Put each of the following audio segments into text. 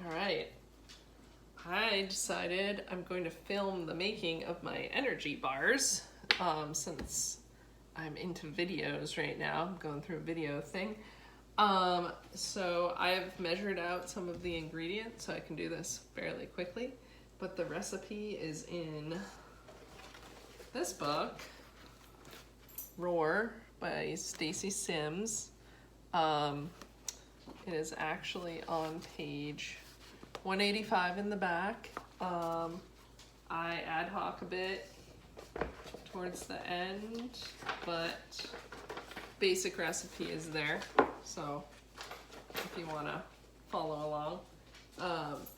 All right, I decided I'm going to film the making of my energy bars since I'm into videos right now. I'm going through a video thing. So I've measured out some of the ingredients so I can do this fairly quickly, but the recipe is in this book, Roar by Stacy Sims. It is actually on page 185 in the back. I ad hoc a bit towards the end, but basic recipe is there. So if you want to follow along,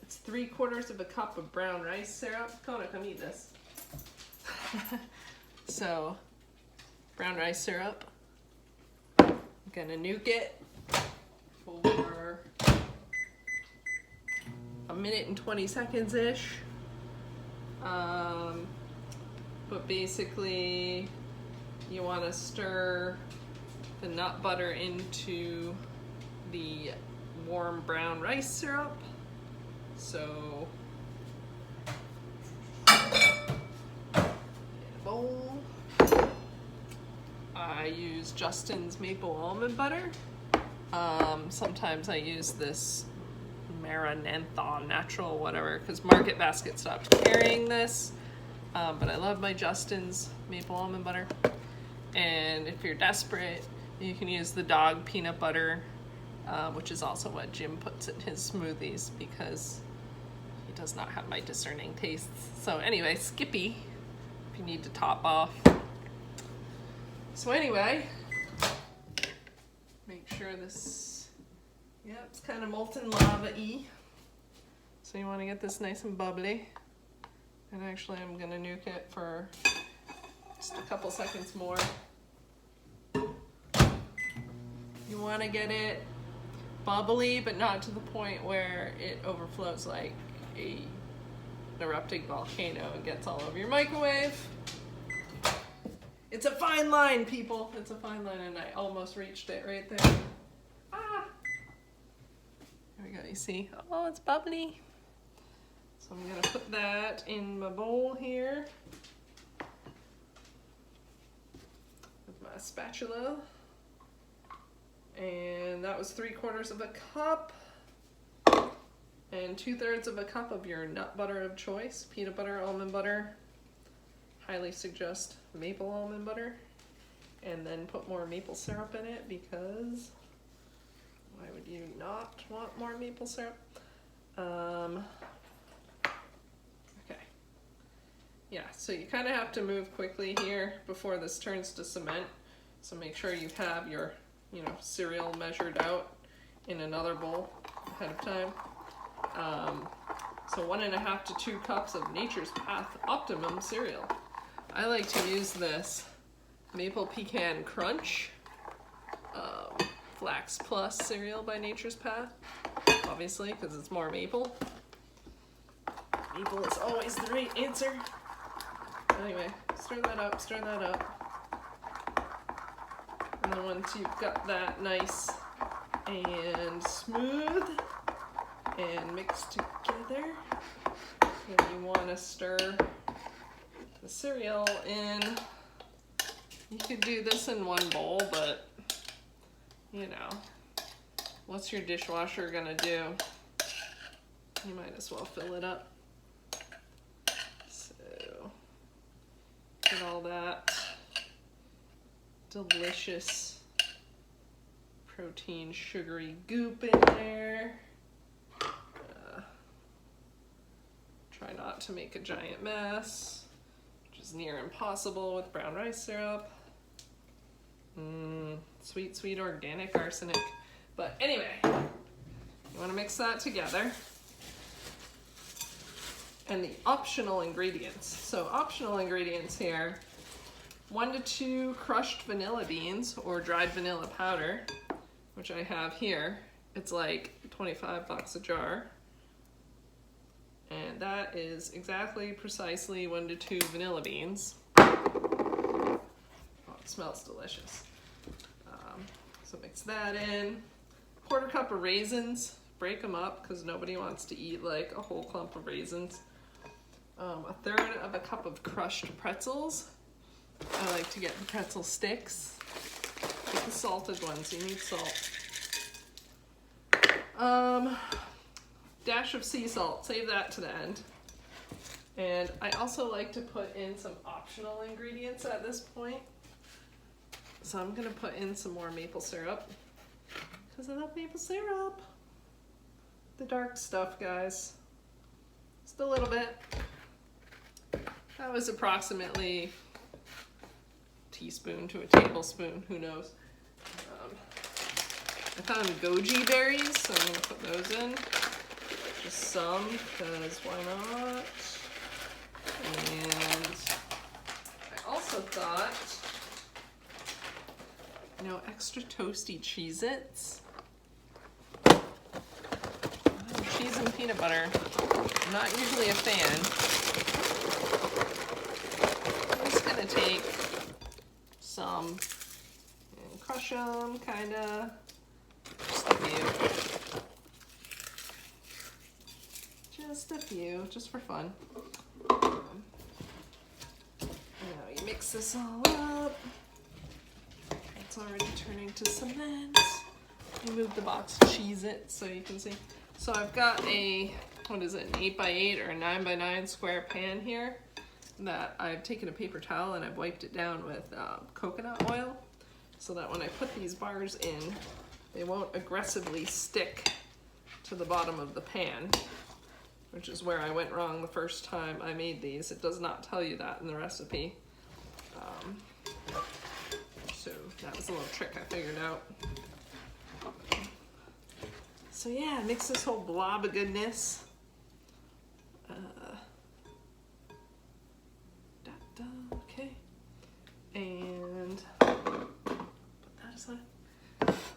it's 3/4 of a cup of brown rice syrup. Kona, come eat this. So brown rice syrup. I'm gonna nuke it for a minute and 20 seconds ish. But basically you want to stir the nut butter into the warm brown rice syrup. So in a bowl, I use Justin's maple almond butter. Sometimes I use this Maranatha natural whatever because Market Basket stopped carrying this, but I love my Justin's maple almond butter. And if you're desperate, you can use the dog peanut butter, which is also what Jim puts in his smoothies because he does not have my discerning tastes. So anyway, Skippy if you need to top off. So anyway, make sure this, it's kind of molten lava-y. So you want to get this nice and bubbly. And actually I'm going to nuke it for just a couple seconds more. You want to get it bubbly, but not to the point where it overflows like an erupting volcano and gets all over your microwave. It's a fine line, people. It's a fine line, and I almost reached it right there. Ah! There we go, you see? Oh, it's bubbly. So I'm gonna put that in my bowl here with my spatula. And that was 3/4 of a cup. And 2/3 of a cup of your nut butter of choice, peanut butter, almond butter. Highly suggest maple almond butter. And then put more maple syrup in it because why would you not want more maple syrup? Okay. Yeah, so you kind of have to move quickly here before this turns to cement. So make sure you have your, cereal measured out in another bowl ahead of time. So 1.5 to 2 cups of Nature's Path Optimum cereal. I like to use this Maple Pecan Crunch Flax Plus cereal by Nature's Path, obviously, because it's more maple. Maple is always the right answer. Anyway, stir that up, stir that up. And then once you've got that nice and smooth and mixed together, then you want to stir the cereal in. You could do this in one bowl, but what's your dishwasher gonna do? You might as well fill it up. So get all that delicious protein sugary goop in there. Try not to make a giant mess, which is near impossible with brown rice syrup. Sweet, sweet organic arsenic. But anyway, you want to mix that together. And the optional ingredients. So optional ingredients here, 1 to 2 crushed vanilla beans or dried vanilla powder, which I have here. It's like $25 a jar. And that is precisely 1 to 2 vanilla beans. Oh, it smells delicious. So mix that in. 1/4 cup of raisins, break them up because nobody wants to eat like a whole clump of raisins. 1/3 of a cup of crushed pretzels. I like to get the pretzel sticks. Get the salted ones, you need salt. Dash of sea salt, save that to the end. And I also like to put in some optional ingredients at this point. So I'm gonna put in some more maple syrup because I love maple syrup. The dark stuff, guys. Just a little bit. That was approximately a teaspoon to a tablespoon, who knows. I found goji berries, so I'm gonna put those in. Just some, because why not? And I also thought, extra toasty Cheez-Its. Cheese and peanut butter. I'm not usually a fan. I'm just gonna take some and crush them, kinda. Just a few, just for fun. Now you mix this all up. It's already turning to cement. You move the box of Cheez-Its so you can see. So I've got a, what is it, an 8x8 or a 9x9 square pan here that I've taken a paper towel and I've wiped it down with coconut oil so that when I put these bars in, they won't aggressively stick to the bottom of the pan, which is where I went wrong the first time I made these. It does not tell you that in the recipe. So that was a little trick I figured out. So yeah, mix this whole blob of goodness. Okay. And put that aside.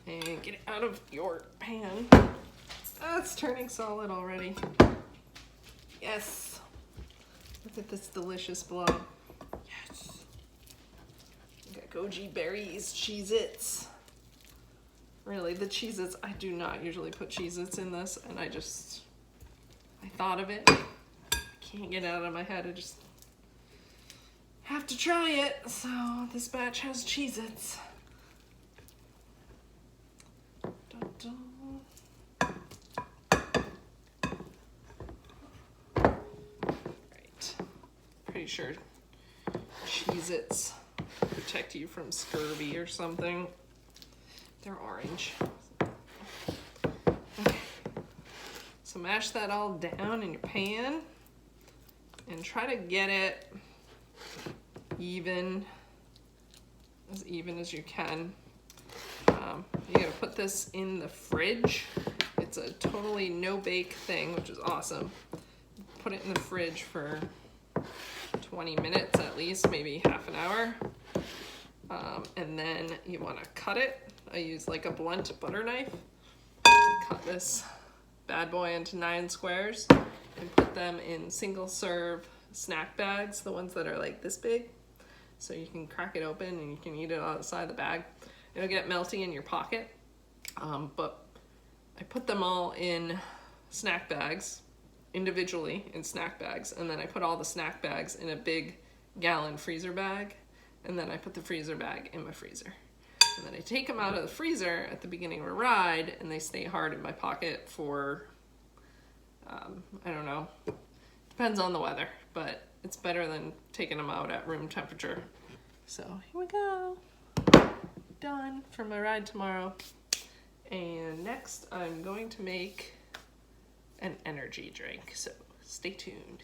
And get it out of your pan. It's turning solid already. Yes. Look at this delicious blob. Yes. We got goji berries, Cheez-Its. Really, the Cheez-Its, I do not usually put Cheez-Its in this, and I thought of it. I can't get it out of my head. I just have to try it. So this batch has Cheez-Its. Right. Pretty sure Cheez-Its protect you from scurvy or something. They're orange. Okay. So mash that all down in your pan and try to get it as even as you can. You gotta put this in the fridge. It's a totally no bake thing, which is awesome. Put it in the fridge for 20 minutes at least, maybe half an hour. And then you wanna cut it. I use like a blunt butter knife. Cut this bad boy into 9 squares and put them in single serve snack bags, the ones that are like this big. So you can crack it open and you can eat it outside the bag. It'll get melty in your pocket. But I put them all in snack bags, individually in snack bags, and then I put all the snack bags in a big gallon freezer bag, and then I put the freezer bag in my freezer. And then I take them out of the freezer at the beginning of a ride, and they stay hard in my pocket for, I don't know, depends on the weather, but it's better than taking them out at room temperature. So here we go. Done for my ride tomorrow. And next I'm going to make an energy drink, so stay tuned.